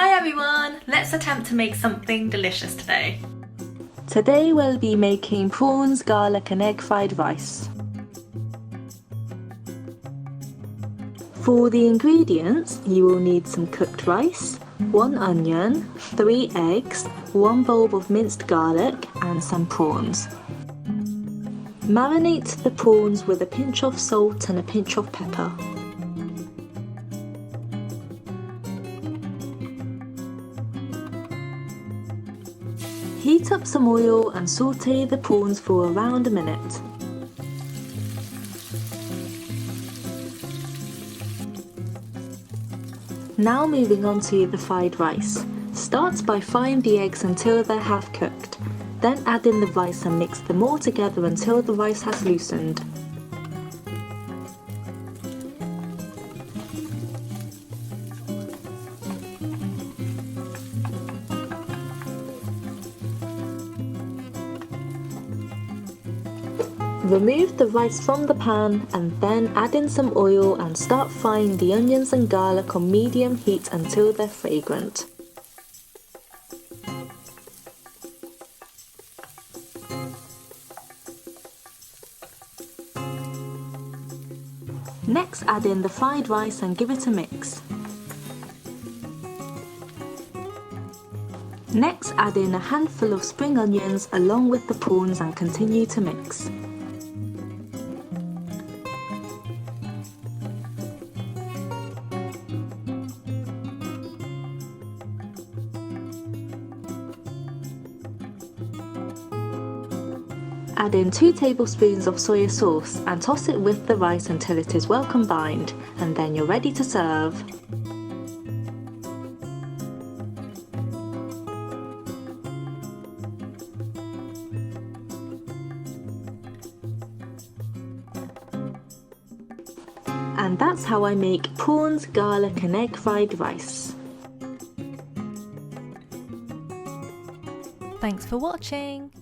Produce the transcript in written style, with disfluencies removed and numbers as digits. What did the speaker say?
Hi everyone! Let's attempt to make something delicious today. Today we'll be making prawns, garlic and egg fried rice. For the ingredients, you will need some cooked rice, 1 onion, 3 eggs, 1 bulb of minced garlic and some prawns. Marinate the prawns with a pinch of salt and a pinch of pepper. Heat up some oil and saute the prawns for around a minute. Now moving on to the fried rice. Start by frying the eggs until they're half cooked. Then add in the rice and mix them all together until the rice has loosened. Remove the rice from the pan and then add in some oil and start frying the onions and garlic on medium heat until they're fragrant. Next, add in the fried rice and give it a mix. Next, add in a handful of spring onions along with the prawns and continue to mix. Add in 2 tablespoons of soya sauce and toss it with the rice until it is well combined, and then you're ready to serve. And that's how I make prawns, garlic and egg fried rice. Thanks for watching!